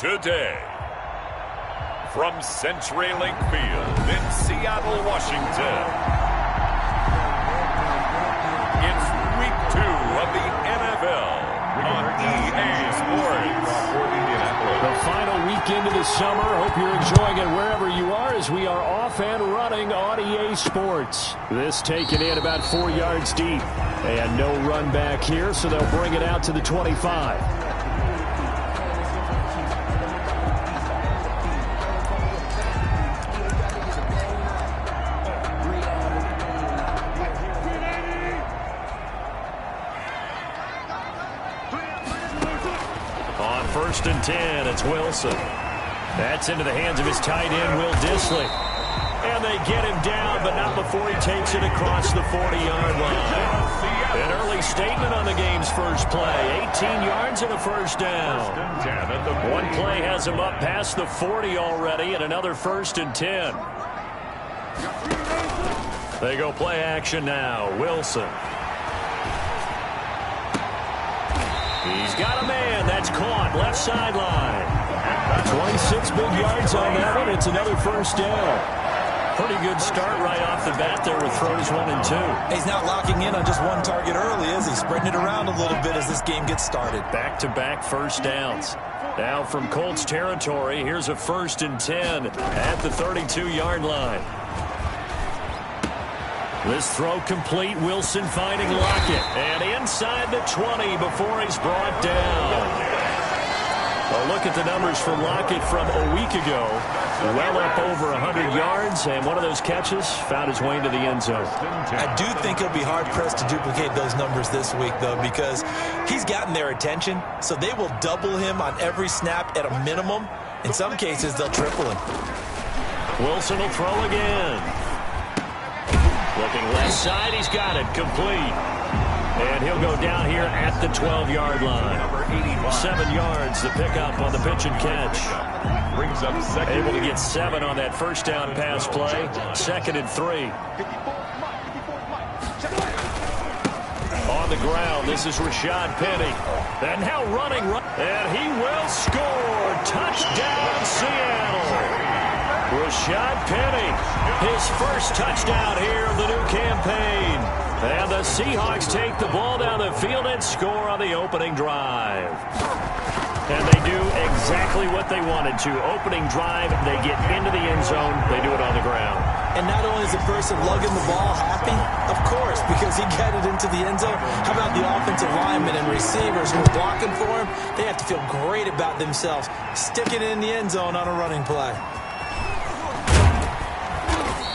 today. From CenturyLink Field in Seattle, Washington, it's Week 2 of the NFL on EA Sports. The final weekend of the summer. Hope you're enjoying it wherever you are as we are off and running on EA Sports. This taken in about 4 yards deep. And no run back here, so they'll bring it out to the 25. On 1st and 10, it's Wilson. That's into the hands of his tight end, Will Dissly. And they get him down, but not before he takes it across the 40-yard line. An early statement on the game's first play. 18 yards and a first down. One play has him up past the 40 already, and another 1st and 10. They go play action now. Wilson. He's got a man. That's caught. Left sideline. 26 big yards on that one. It's another first down. Pretty good start right off the bat there with throws 1 and 2. He's not locking in on just one target early, is he? Spreading it around a little bit as this game gets started. Back-to-back first downs. Now from Colts territory, here's a 1st and 10 at the 32-yard line. This throw complete. Wilson finding Lockett. And inside the 20 before he's brought down. A look at the numbers for Lockett from a week ago. Well up over 100 yards, and one of those catches found his way into the end zone. I do think he'll be hard-pressed to duplicate those numbers this week, though, because he's gotten their attention, so they will double him on every snap at a minimum. In some cases, they'll triple him. Wilson will throw again. Looking left side, he's got it, complete. And he'll go down here at the 12-yard line. 7 yards, the pickup on the pitch and catch. Able to get 7 on that first down pass play. 2nd and 3. On the ground, this is Rashad Penny. And now running, and he will score. Touchdown, Seattle. Rashad Penny, his first touchdown here of the new campaign. And the Seahawks take the ball down the field and score on the opening drive. And they do exactly what they wanted to. Opening drive, they get into the end zone. They do it on the ground. And not only is the person lugging the ball happy, of course, because he got it into the end zone. How about the offensive linemen and receivers who are blocking for him? They have to feel great about themselves, sticking it in the end zone on a running play.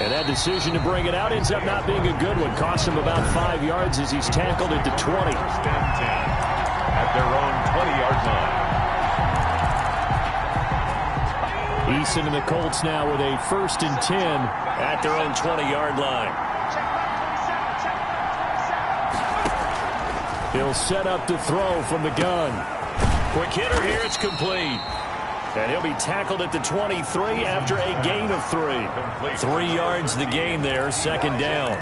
And that decision to bring it out ends up not being a good one. Costs him about 5 yards as he's tackled at the 20. At their own 20-yard line. Eason and the Colts now with a 1st and 10 at their own 20-yard line. He'll set up the throw from the gun. Quick hitter here, it's complete. And he'll be tackled at the 23 after a gain of 3. 3 yards the gain there, 2nd down.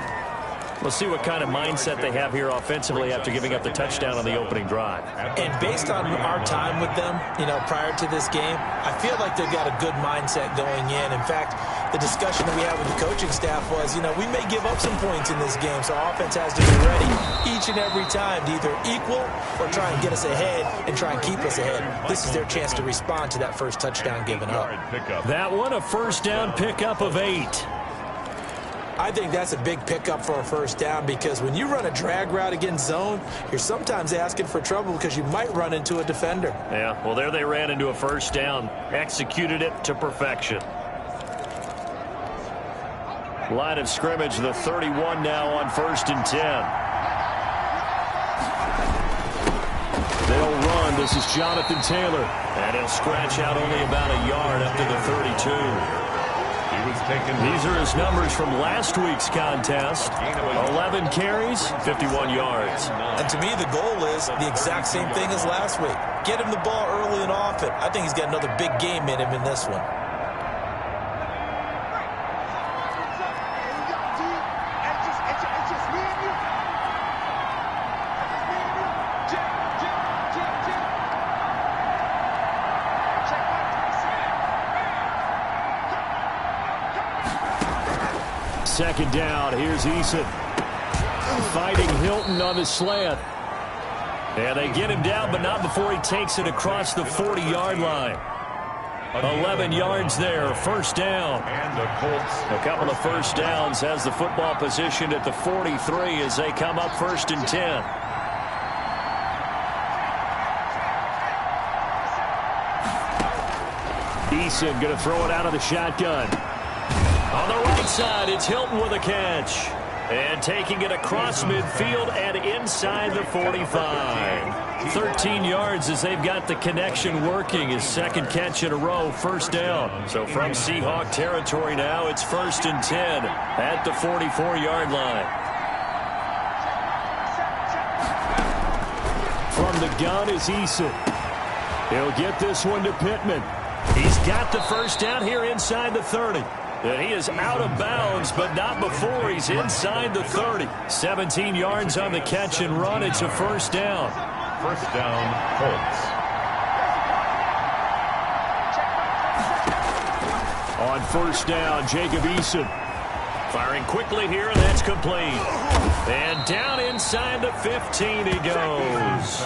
We'll see what kind of mindset they have here offensively after giving up the touchdown on the opening drive. And based on our time with them, prior to this game, I feel like they've got a good mindset going in. In fact, the discussion that we had with the coaching staff was, we may give up some points in this game, so our offense has to be ready each and every time to either equal or try and get us ahead and try and keep us ahead. This is their chance to respond to that first touchdown given up. That one, a first down pickup of 8. I think that's a big pickup for a first down because when you run a drag route against zone, you're sometimes asking for trouble because you might run into a defender. Yeah, well, there they ran into a first down. Executed it to perfection. Line of scrimmage, the 31 now on 1st and 10. They'll run. This is Jonathan Taylor. And he'll scratch out only about a yard up to the 32. These are his numbers from last week's contest. 11 carries, 51 yards. And to me, the goal is the exact same thing as last week. Get him the ball early and often. I think he's got another big game in him in this one. Check second down. Here's Eason fighting Hilton on the slant. And they get him down, but not before he takes it across the 40-yard line. 11 yards there, first down. And the Colts. A couple of first downs has the football positioned at the 43 as they come up first and 10. Eason going to throw it out of the shotgun. On the right side, it's Hilton with a catch. And taking it across midfield and inside the 45. 13 yards as they've got the connection working. His second catch in a row, first down. So from Seahawk territory now, it's first and 10 at the 44-yard line. From the gun is Eason. He'll get this one to Pittman. He's got the first down here inside the 30. And he is out of bounds, but not before he's inside the 30. 17 yards on the catch and run. It's a first down. First down, Colts. On first down, Jacob Eason. Firing quickly here, and that's complete. And down inside the 15 he goes.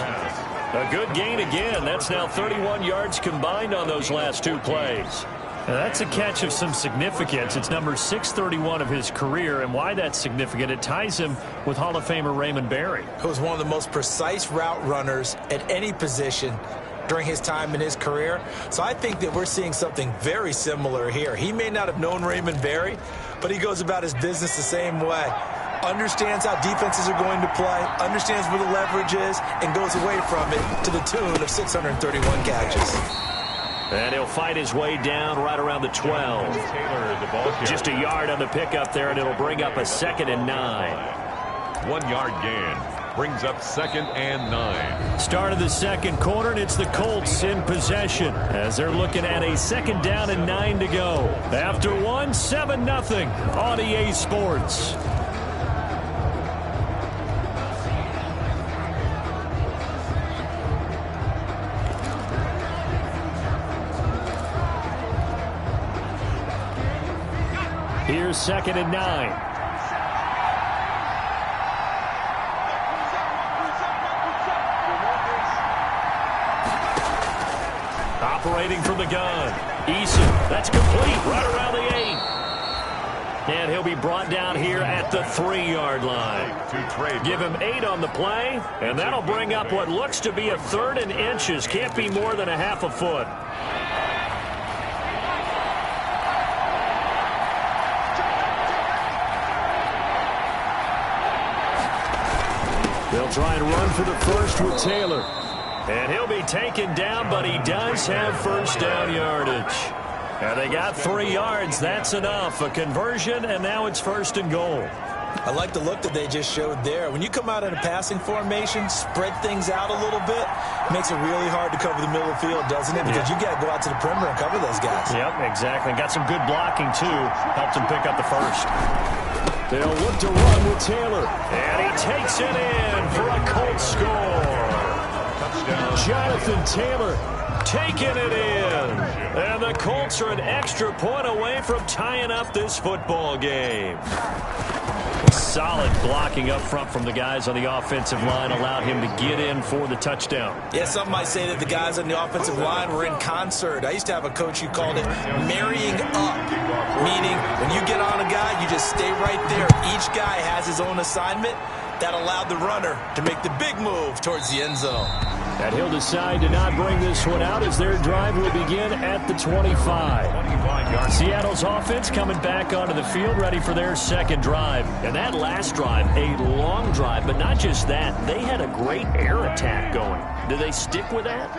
A good gain again. That's now 31 yards combined on those last two plays. Now that's a catch of some significance. It's number 631 of his career, and why that's significant, it ties him with Hall of Famer Raymond Berry. Who was one of the most precise route runners at any position during his time in his career. So I think that we're seeing something very similar here. He may not have known Raymond Berry, but he goes about his business the same way. Understands how defenses are going to play, understands where the leverage is, and goes away from it to the tune of 631 catches. And he'll fight his way down right around the 12. Just a yard on the pickup there, and it'll bring up a 2nd and 9. 1 yard gain brings up 2nd and 9. Start of the second quarter, and it's the Colts in possession as they're looking at a 2nd down and 9 to go. After one, 7-0 on EA Sports. Here's 2nd and 9. Operating from the gun. Eason, that's complete right around the 8. And he'll be brought down here at the 3-yard line. Give him 8 on the play, and that'll bring up what looks to be a 3rd and inches. Can't be more than a half a foot. They'll try and run for the first with Taylor. And he'll be taken down, but he does have first down yardage. And they got 3 yards. That's enough. A conversion, and now it's 1st and goal. I like the look that they just showed there. When you come out in a passing formation, spread things out a little bit, makes it really hard to cover the middle of the field, doesn't it? Because you got to go out to the perimeter and cover those guys. Yep, exactly. Got some good blocking, too. Helped him pick up the first. They'll look to run with Taylor. And he takes it in for a Colts score. Touchdown. Jonathan Taylor taking it in. And the Colts are an extra point away from tying up this football game. Solid blocking up front from the guys on the offensive line allowed him to get in for the touchdown. Yeah, some might say that the guys on the offensive line were in concert. I used to have a coach who called it marrying up, meaning when you get on a guy, you just stay right there. Each guy has his own assignment. That allowed the runner to make the big move towards the end zone. And he'll decide to not bring this one out as their drive will begin at the 25. Seattle's offense coming back onto the field, ready for their second drive. And that last drive, a long drive, but not just that. They had a great air attack going. Do they stick with that?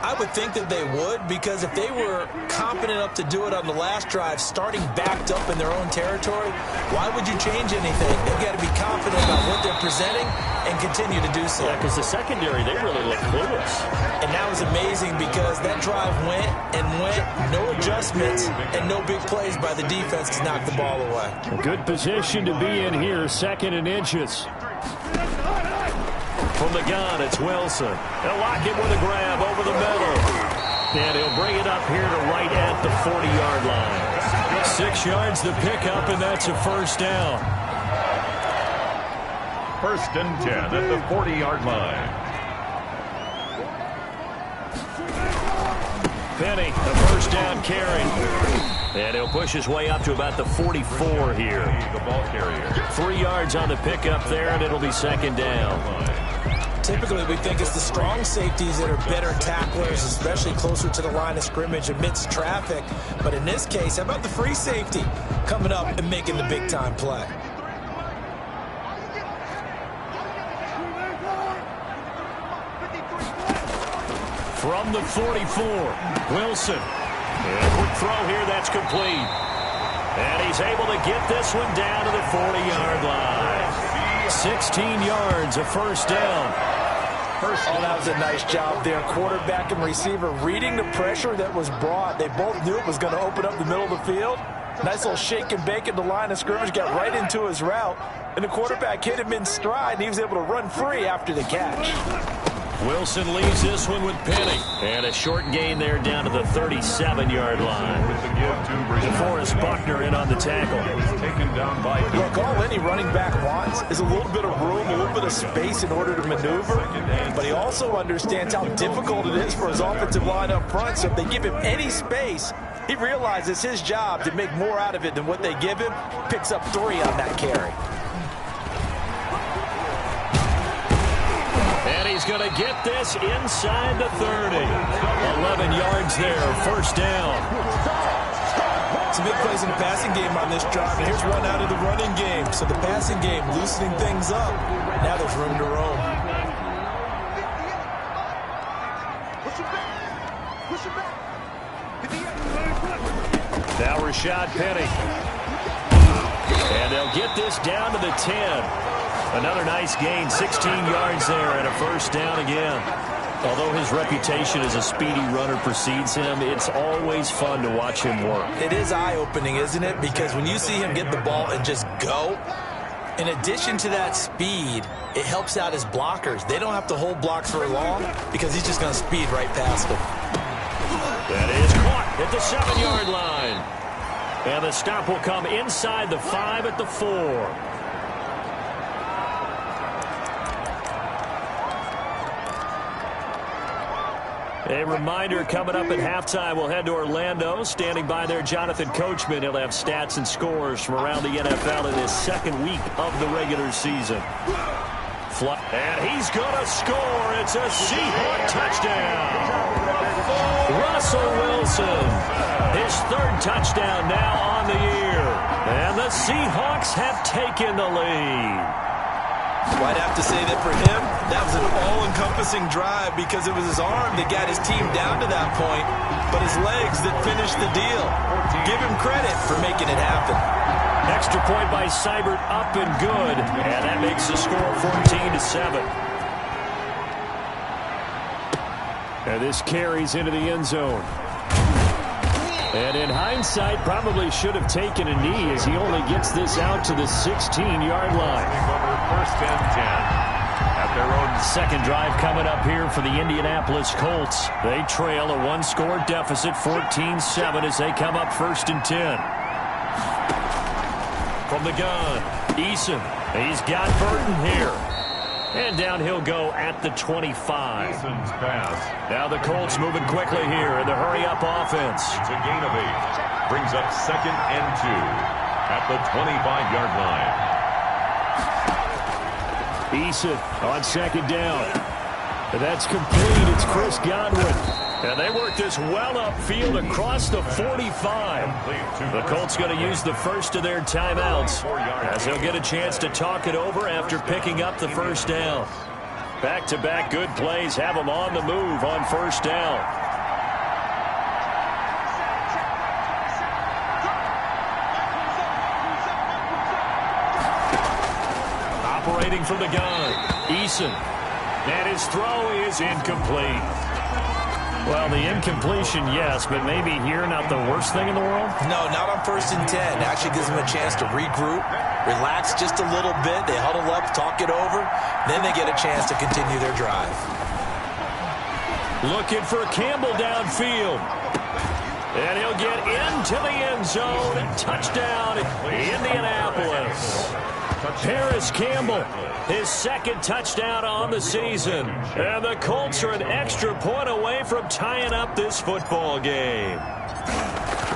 I would think that they would, because if they were competent enough to do it on the last drive, starting backed up in their own territory, why would you change anything? They've got to be confident about what they're presenting and continue to do so. Yeah, because the secondary, they really look clueless. And that was amazing because that drive went and went, no adjustments and no big plays by the defense to knock the ball away. A good position to be in here, 2nd and inches. From the gun, it's Wilson. They'll lock him with a grab over the middle. And he'll bring it up here to right at the 40-yard line. 6 yards the pickup, and that's a first down. 1st and 10 at the 40-yard line. Penny, the first down carry. And he'll push his way up to about the 44 here. The ball carrier. 3 yards on the pickup there, and it'll be 2nd down. Typically, we think it's the strong safeties that are better tacklers, especially closer to the line of scrimmage amidst traffic. But in this case, how about the free safety coming up and making the big-time play? From the 44, Wilson. And a quick throw here, that's complete. And he's able to get this one down to the 40-yard line. 16 yards, a first down. Oh, that was a nice job there. Quarterback and receiver reading the pressure that was brought. They both knew it was going to open up the middle of the field. Nice little shake and bake at the line of scrimmage, got right into his route. And the quarterback hit him in stride, and he was able to run free after the catch. Wilson leaves this one with Penny. And a short gain there down to the 37-yard line. With the give to DeForest Buckner in on the tackle. Taken down by Look, all any running back wants is a little bit of room, a little bit of space in order to maneuver. But he also understands how difficult it is for his offensive line up front. So if they give him any space, he realizes his job to make more out of it than what they give him. Picks up 3 on that carry. And he's going to get this inside the 30. 11 yards there, first down. Some big plays in the passing game on this drive, and here's one out of the running game. So the passing game loosening things up. Now there's room to roam. Now Rashad Penny. And they'll get this down to the 10. Another nice gain, 16 yards there, and a first down again. Although his reputation as a speedy runner precedes him, it's always fun to watch him work. It is eye-opening, isn't it? Because when you see him get the ball and just go, in addition to that speed, it helps out his blockers. They don't have to hold blocks for long because he's just going to speed right past them. That is caught at the 7-yard line. And the stop will come inside the 5 at the 4. A reminder, coming up at halftime, we'll head to Orlando. Standing by there, Jonathan Coachman. He'll have stats and scores from around the NFL in his 2nd week of the regular season. And he's going to score. It's a Seahawk touchdown. Russell Wilson, his 3rd touchdown now on the year. And the Seahawks have taken the lead. Well, I'd have to say that for him, that was an all-encompassing drive because it was his arm that got his team down to that point, but his legs that finished the deal. Give him credit for making it happen. Extra point by Seibert, up and good, and that makes the score 14-7. And this carries into the end zone. And in hindsight, probably should have taken a knee as he only gets this out to the 16-yard line. 1st and 10 at their own 2nd drive coming up here for the Indianapolis Colts. They trail a 1-score deficit, 14-7, as they come up 1st and 10. From the gun, Eason. He's got Burton here. And down he'll go at the 25. Eason's pass. Now the Colts moving quickly here in the hurry-up offense. It's a gain of 8. Brings up 2nd and 2 at the 25-yard line. Eason on 2nd down. And that's complete. It's Chris Godwin. And they work this well upfield across the 45. The Colts going to use the first of their timeouts as they'll get a chance to talk it over after picking up the first down. Back-to-back good plays have them on the move on 1st down. Operating from the gun, Eason. And his throw is incomplete. Well, the incompletion, yes, but maybe here not the worst thing in the world? No, not on 1st and 10. Actually gives them a chance to regroup, relax just a little bit. They huddle up, talk it over. Then they get a chance to continue their drive. Looking for Campbell downfield. And he'll get into the end zone. Touchdown, Indianapolis. Paris Campbell, his second touchdown on the season. And the Colts are an extra point away from tying up this football game.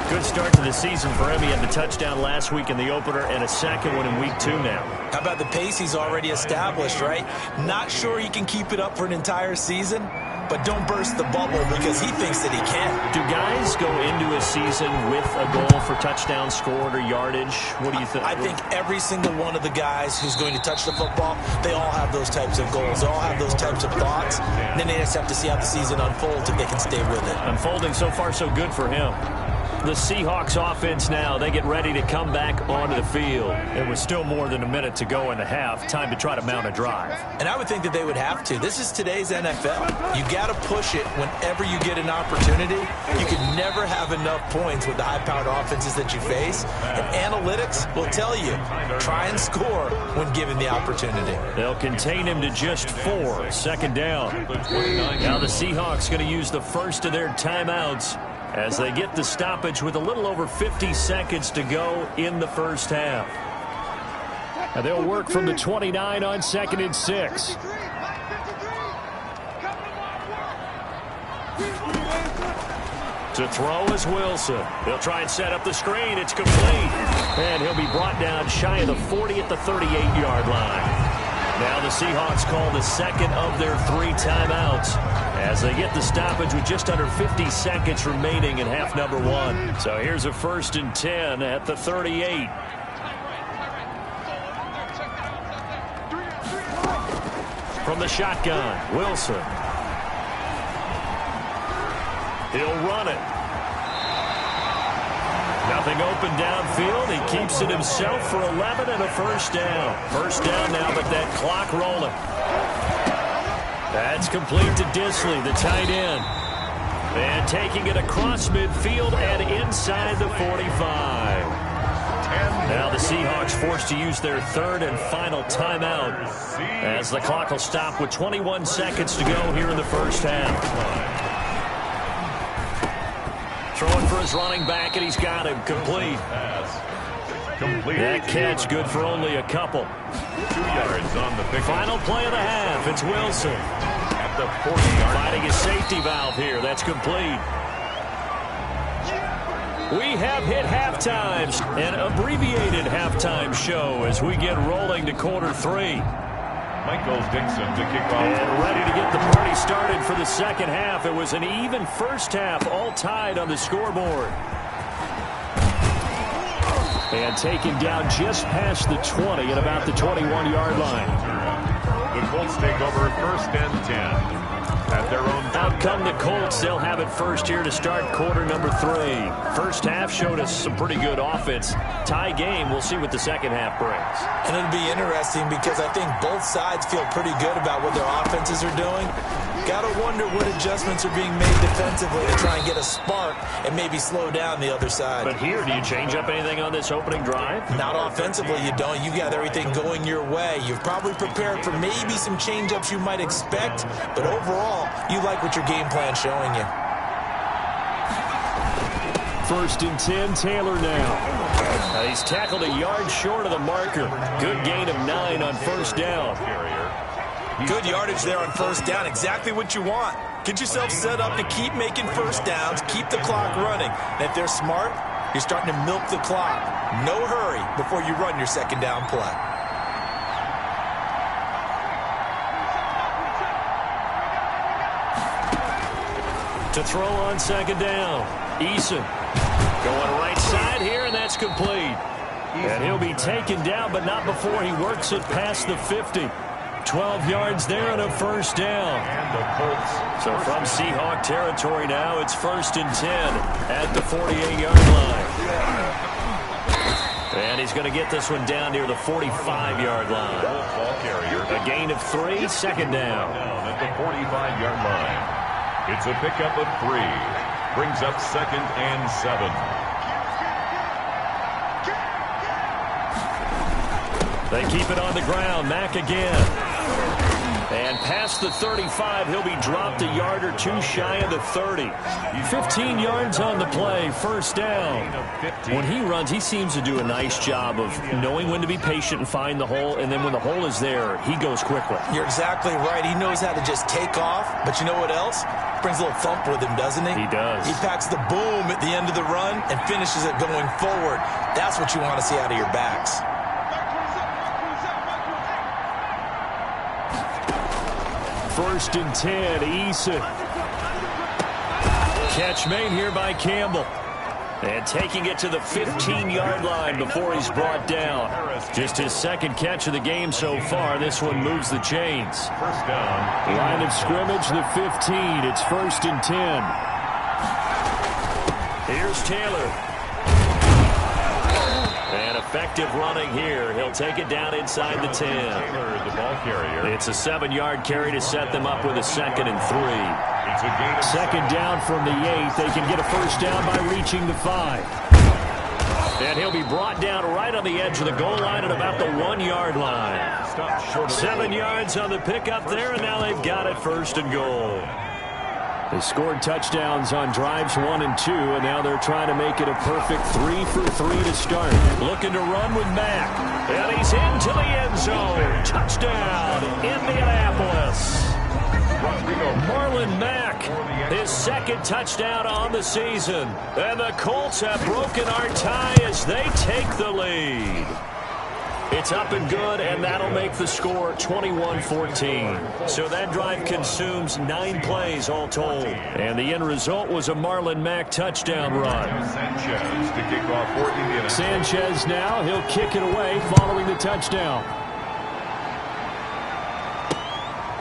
Good start to the season for him. He had the touchdown last week in the opener and a second one in week 2 now. How about the pace he's already established, right? Not sure he can keep it up for an entire season, but don't burst the bubble because he thinks that he can. Do guys go into a season with a goal for touchdowns scored or yardage? What do you think? I think every single one of the guys who's going to touch the football, they all have those types of goals. They all have those types of thoughts. And then they just have to see how the season unfolds if they can stay with it. Unfolding so far so good for him. The Seahawks offense now, they get ready to come back onto the field. It was still more than a minute to go in the half. Time to try to mount a drive. And I would think that they would have to. This is today's NFL. You got to push it whenever you get an opportunity. You can never have enough points with the high-powered offenses that you face. And analytics will tell you, try and score when given the opportunity. They'll contain him to just 4. Second down. Now the Seahawks going to use the first of their timeouts as they get the stoppage with a little over 50 seconds to go in the first half. And they'll work from the 29 on 2nd and 6. To throw is Wilson. He'll try and set up the screen. It's complete. And he'll be brought down shy of the 40 at the 38-yard line. Now the Seahawks call the second of their 3 timeouts as they get the stoppage with just under 50 seconds remaining in half number 1. So here's a 1st and 10 at the 38. From the shotgun, Wilson. He'll run it. Nothing open downfield. He keeps it himself for 11 and a first down. First down now, but that clock rolling. That's complete to Disley, the tight end. And taking it across midfield and inside the 45. Now the Seahawks forced to use their 3rd and final timeout as the clock will stop with 21 seconds to go here in the first half. Throwing for his running back, and he's got him complete. That catch good for only a couple. 2 yards on the pick. Final play of the half. It's Wilson. At the 40-yard line. Finding a safety valve here. That's complete. We have hit halftime, an abbreviated halftime show as we get rolling to quarter 3. Michael Dixon to kick off. And ready to get the party started for the second half. It was an even first half, all tied on the scoreboard. And taken down just past the 20 at about the 21-yard line. The Colts take over 1st and 10. At their own. Out come the Colts. They'll have it first here to start quarter number 3. First half showed us some pretty good offense. Tie game. We'll see what the second half brings. And it'll be interesting because I think both sides feel pretty good about what their offenses are doing. Got to wonder what adjustments are being made defensively to try and get a spark and maybe slow down the other side. But here, do you change up anything on this opening drive? Not offensively, you don't. You got everything going your way. You've probably prepared for maybe some change-ups you might expect, but overall, you like what your game plan's showing you. 1st and 10, Taylor now. He's tackled a yard short of the marker. Good gain of 9 on first down. Good yardage there on first down. Exactly what you want. Get yourself set up to keep making first downs, keep the clock running. And if they're smart, you're starting to milk the clock. No hurry before you run your second down play. To throw on second down, Eason going right side here, and that's complete. And he'll be taken down, but not before he works it past the 50. 12 yards there and a first down. So from Seahawk territory now, it's 1st and 10 at the 48-yard line. And he's going to get this one down near the 45-yard line. A gain of 3, second down. At the 45-yard line. It's a pickup of 3. Brings up 2nd and 7. They keep it on the ground. Mack again. And past the 35, he'll be dropped a yard or two shy of the 30. 15 yards on the play, first down. When he runs, he seems to do a nice job of knowing when to be patient and find the hole, and then when the hole is there, he goes quickly. You're exactly right. He knows how to just take off, but you know what else? Brings a little thump with him, doesn't he? He does. He packs the boom at the end of the run and finishes it going forward. That's what you want to see out of your backs. First and 10, Eason. Catch made here by Campbell. And taking it to the 15-yard line before he's brought down. Just his second catch of the game so far. This one moves the chains. First down. Line of scrimmage, the 15. It's first and 10. Here's Taylor. And effective running here. He'll take it down inside the 10. Taylor, the ball carrier. It's a 7-yard carry to set them up with a second and 3. It's a gain of Second down from the 8. They can get a first down by reaching the 5. And he'll be brought down right on the edge of the goal line at about the 1-yard line. 7 yards on the pickup there, and now they've got it first and goal. They scored touchdowns on drives 1 and 2, and now they're trying to make it a perfect 3 for 3 to start. Looking to run with Mack. And he's into the end zone. Touchdown, Indianapolis. Marlon Mack, his second touchdown on the season. And the Colts have broken our tie as they take the lead. It's up and good, and that'll make the score 21-14. So that drive consumes 9 plays all told. And the end result was a Marlon Mack touchdown run. Sanchez to kick off for Indianapolis. Sanchez now, he'll kick it away following the touchdown.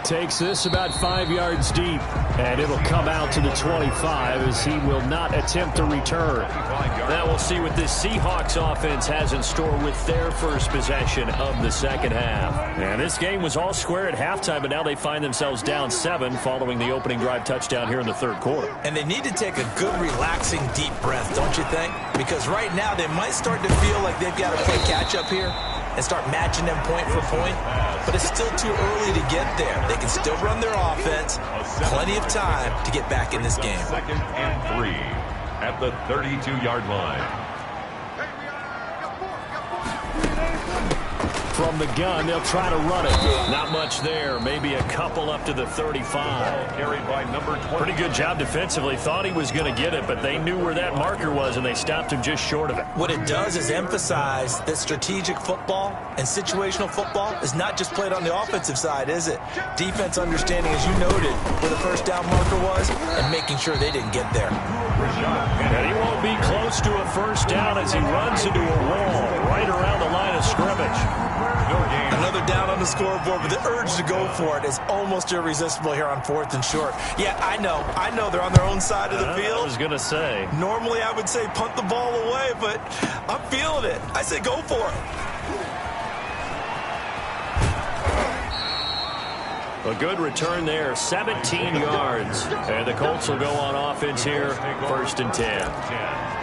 Takes this about 5 yards deep, and it'll come out to the 25 as he will not attempt to return. Now we'll see what this Seahawks offense has in store with their first possession of the second half. And this game was all square at halftime, but now they find themselves down 7 following the opening drive touchdown here in the third quarter. And they need to take a good, relaxing, deep breath, don't you think? Because right now they might start to feel like they've got to play catch-up here and start matching them point for point. But it's still too early to get there. They can still run their offense. Plenty of time to get back in this game. Second and 3 at the 32-yard line. From the gun, they'll try to run it. Not much there. Maybe a couple up to the 35. Carried by number 20. Pretty good job defensively. Thought he was going to get it, but they knew where that marker was, and they stopped him just short of it. What it does is emphasize that strategic football and situational football is not just played on the offensive side, is it? Defense understanding, as you noted, where the first down marker was and making sure they didn't get there. And he won't be close to a first down as he runs into a wall right around the line of scrimmage. Another down on the scoreboard, but the urge to go for it is almost irresistible here on 4th and short. Yeah, I know they're on their own side of the field. I was going to say. Normally I would say punt the ball away, but I'm feeling it. I say go for it. A good return there, 17 yards. And the Colts will go on offense here, first and 10.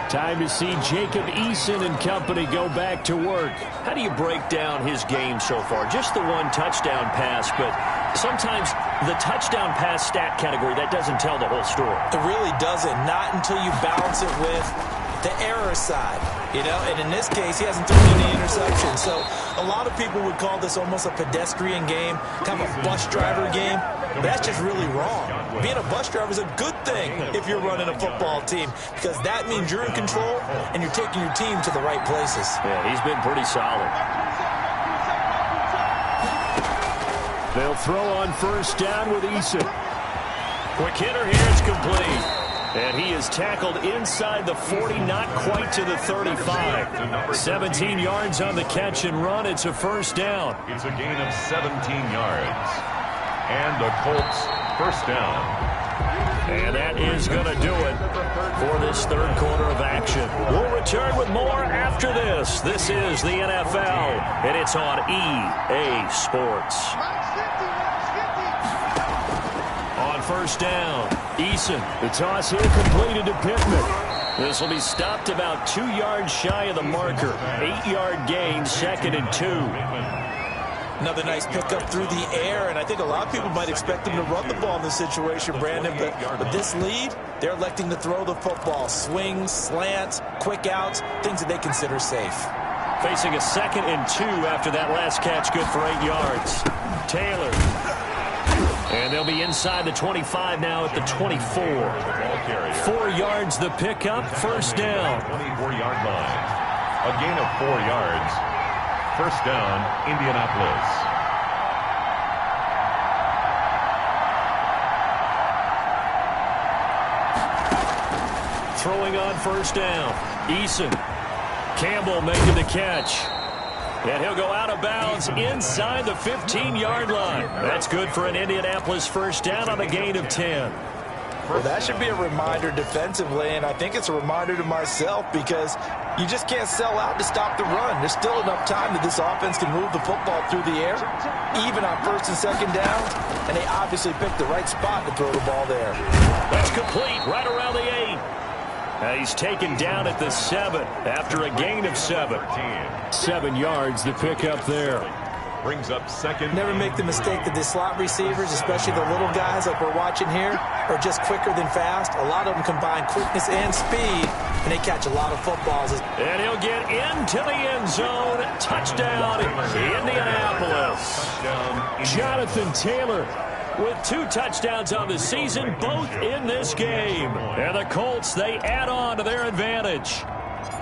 Time to see Jacob Eason and company go back to work. How do you break down his game so far? Just the one touchdown pass, but sometimes the touchdown pass stat category, that doesn't tell the whole story. It really doesn't, not until you balance it with the error side, you know, and in this case, he hasn't thrown any interceptions. So a lot of people would call this almost a pedestrian game, kind of a bus driver game, but that's just really wrong. Being a bus driver is a good thing if you're running a football team, because that means you're in control and you're taking your team to the right places. Yeah, he's been pretty solid. They'll throw on first down with Eason. Quick hitter here, it's complete. And he is tackled inside the 40, not quite to the 35. 17 yards on the catch and run. It's a first down. It's a gain of 17 yards. And the Colts first down. And that is going to do it for this third quarter of action. We'll return with more after this. This is the NFL, and it's on EA Sports. On first down, Eason. The toss here completed to Pittman. This will be stopped about 2 yards shy of the marker. 8-yard gain, second and 2. Another nice pickup through the air, and I think a lot of people might expect him to run the ball in this situation, Brandon, but with this lead, they're electing to throw the football. Swings, slants, quick outs, things that they consider safe. Facing a 2nd and 2 after that last catch, good for 8 yards. Taylor. And they'll be inside the 25 now at the 24. 4 yards the pickup, first down. 24-yard line. A gain of 4 yards. First down, Indianapolis. Throwing on first down. Eason. Campbell making the catch. And he'll go out of bounds inside the 15-yard line. That's good for an Indianapolis first down on a gain of 10. Well, that should be a reminder defensively, and I think it's a reminder to myself because you just can't sell out to stop the run. There's still enough time that this offense can move the football through the air, even on 1st and 2nd downs, and they obviously picked the right spot to throw the ball there. That's complete, right around the 8. He's taken down at the 7 after a gain of 7. 7 yards, the pickup there. Brings up 2nd. Never make the mistake that the slot receivers, especially the little guys like we're watching here, are just quicker than fast. A lot of them combine quickness and speed, and they catch a lot of footballs. And he'll get into the end zone. Touchdown, Indianapolis. Jonathan Taylor with 2 touchdowns on the season, both in this game. And the Colts, they add on to their advantage.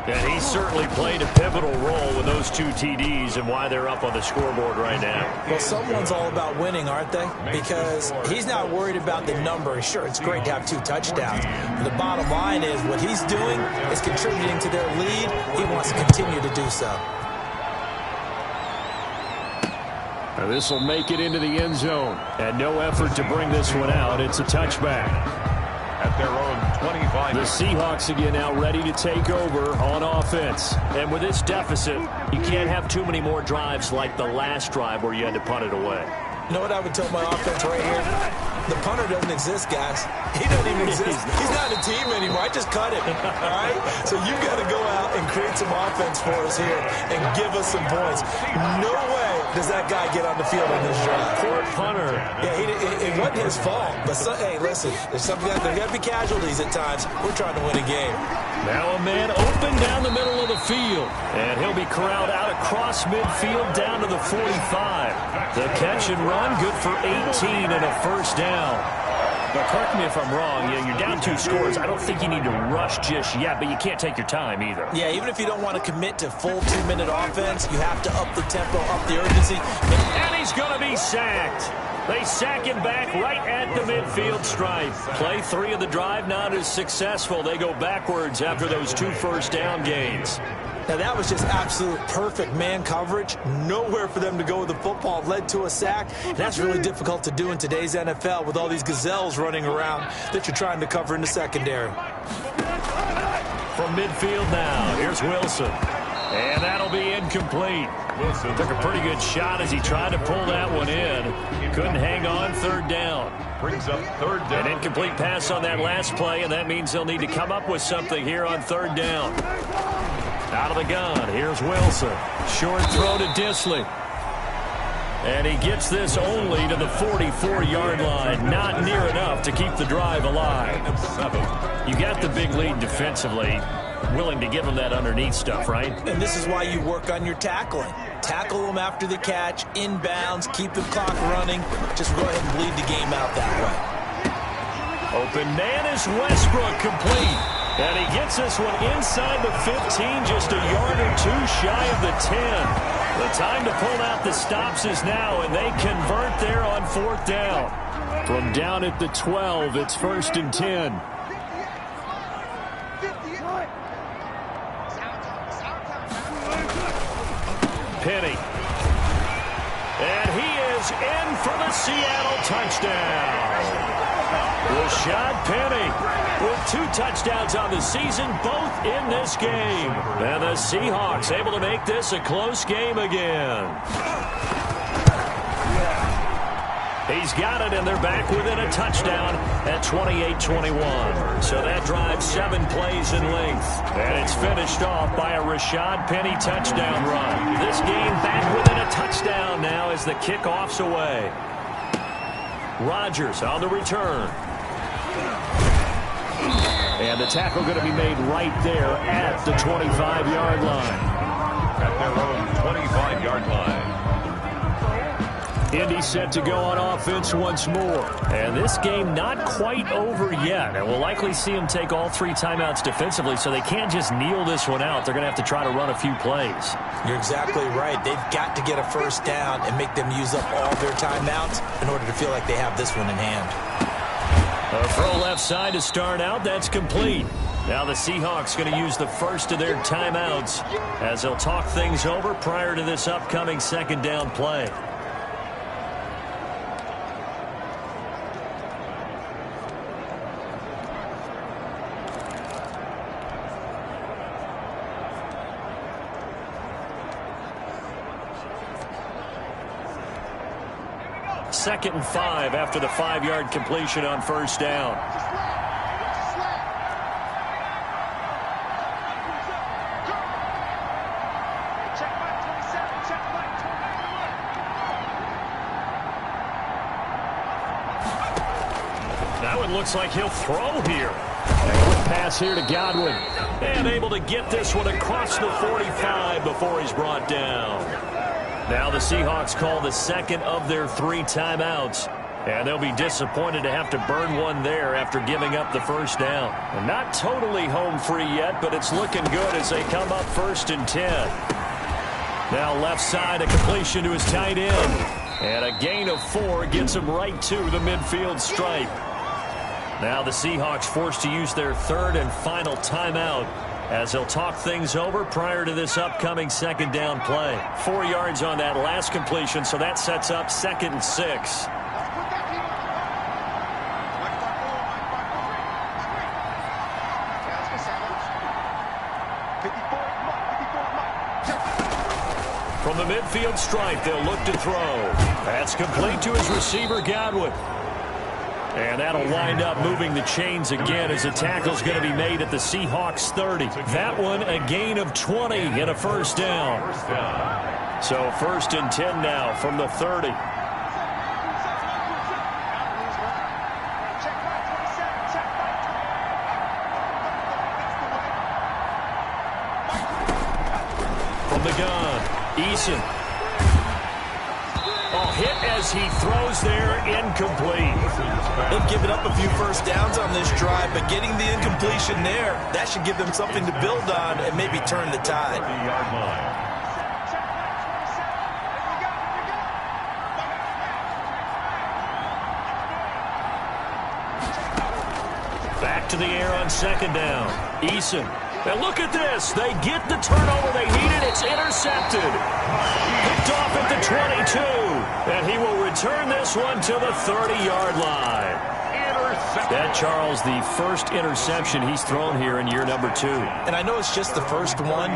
And he certainly played a pivotal role with those 2 TDs and why they're up on the scoreboard right now. Well, someone's all about winning, aren't they? Because he's not worried about the number. Sure, it's great to have 2 touchdowns. But the bottom line is what he's doing is contributing to their lead. He wants to continue to do so. This will make it into the end zone. And no effort to bring this one out. It's a touchback. At their own 25. The Seahawks again now ready to take over on offense. And with this deficit, you can't have too many more drives like the last drive where you had to punt it away. You know what I would tell my offense right here? The punter doesn't exist, guys. He doesn't even exist. He's not a team anymore. I just cut him, all right? So you've got to go out and create some offense for us here and give us some points. No way does that guy get on the field in this drive. Poor punter. Yeah, it wasn't his fault. But, hey, listen, there's got to be casualties at times. We're trying to win a game. Now a man open down the middle of the field. And he'll be corralled out across midfield down to the 45. The catch and run, good for 18 and a first down. But correct me if I'm wrong, you're down 2 scores. I don't think you need to rush just yet, but you can't take your time either. Yeah, even if you don't want to commit to full 2-minute offense, you have to up the tempo, up the urgency. And he's going to be sacked. They sack him back right at the midfield stripe. Play 3 of the drive not as successful. They go backwards after those 2 first down gains. Now, that was just absolute perfect man coverage. Nowhere for them to go with the football. Led to a sack. That's really difficult to do in today's NFL with all these gazelles running around that you're trying to cover in the secondary. From midfield now, here's Wilson. And that'll be incomplete. Wilson took a pretty good shot as he tried to pull that one in. Couldn't hang on, 3rd down. Brings up 3rd down. An incomplete pass on that last play, and that means they'll need to come up with something here on 3rd down. Out of the gun, here's Wilson. Short throw to Disley. And he gets this only to the 44-yard line. Not near enough to keep the drive alive. You got the big lead defensively. Willing to give them that underneath stuff, right? And this is why you work on your tackling. Tackle them after the catch, inbounds, keep the clock running. Just go ahead and bleed the game out that way. Open man is Westbrook, complete. And he gets this one inside the 15, just a yard or 2 shy of the 10. The time to pull out the stops is now, and they convert there on 4th down. From down at the 12, it's 1st and 10. Penny. And he is in for the Seattle touchdown. Rashad Penny with 2 touchdowns on the season, both in this game. And the Seahawks able to make this a close game again. He's got it, and they're back within a touchdown at 28-21. So that drives 7 plays in length. And it's finished off by a Rashad Penny touchdown run. This game back within a touchdown now as the kickoff's away. Rodgers on the return. And the tackle going to be made right there at the 25-yard line. At their own 25-yard line. Indy set to go on offense once more. And this game not quite over yet. And we'll likely see them take all 3 timeouts defensively, so they can't just kneel this one out. They're going to have to try to run a few plays. You're exactly right. They've got to get a first down and make them use up all their timeouts in order to feel like they have this one in hand. A throw left side to start out. That's complete. Now the Seahawks going to use the first of their timeouts as they'll talk things over prior to this upcoming second down play. Second and 5 after the 5-yard completion on first down. Now it looks like he'll throw here. A quick pass here to Godwin. And able to get this one across the 45 before he's brought down. Now the Seahawks call the second of their 3 timeouts. And they'll be disappointed to have to burn one there after giving up the first down. And not totally home free yet, but it's looking good as they come up 1st and 10. Now left side, a completion to his tight end. And a gain of 4 gets him right to the midfield stripe. Now the Seahawks forced to use their 3rd and final timeout as they'll talk things over prior to this upcoming second down play. 4 yards on that last completion, so that sets up 2nd and 6. From the midfield stripe, they'll look to throw. That's complete to his receiver, Godwin. And that'll wind up moving the chains again as the tackle's going to be made at the Seahawks 30. That one a gain of 20 and a first down. So 1st and 10 now from the 30. From the gun, Eason. Hit as he throws there, incomplete. They've given up a few first downs on this drive, but getting the incompletion there, that should give them something to build on and maybe turn the tide. Back to the air on second down. Eason. And look at this. They get the turnover they needed. It's intercepted. Picked off at the 22. And he will return this one to the 30-yard line. That, Charles, the first interception he's thrown here in year number 2. And I know it's just the first one,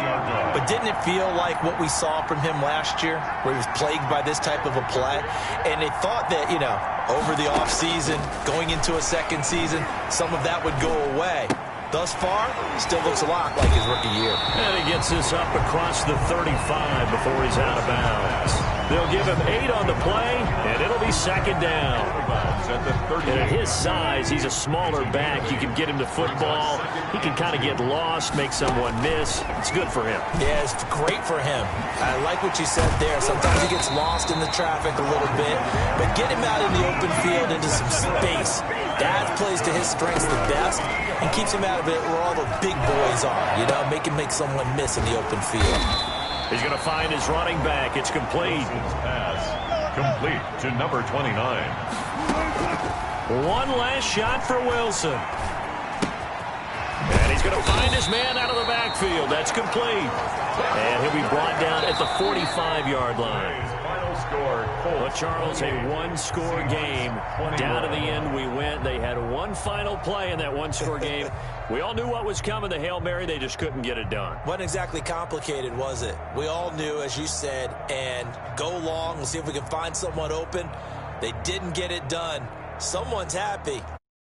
but didn't it feel like what we saw from him last year, where he was plagued by this type of a play? And they thought that, you know, over the offseason, going into a second season, some of that would go away. Thus far, still looks a lot like his rookie year. And he gets this up across the 35 before he's out of bounds. They'll give him 8 on the play, and it'll be second down. And at his size, he's a smaller back. You can get him to football. He can kind of get lost, make someone miss. It's good for him. Yeah, it's great for him. I like what you said there. Sometimes he gets lost in the traffic a little bit, but get him out in the open field into some space. That plays to his strengths the best and keeps him out of it where all the big boys are. You know, make someone miss in the open field. He's going to find his running back. It's complete. Pass complete to number 29. One last shot for Wilson. And he's going to find his man out of the backfield. That's complete. And he'll be brought down at the 45-yard line. But, Charles, a one-score game. Down to the end we went. They had one final play in that one-score game. We all knew what was coming, the Hail Mary. They just couldn't get it done. Wasn't exactly complicated, was it? We all knew, as you said, and go long. We'll see if we can find someone open. They didn't get it done. Someone's happy.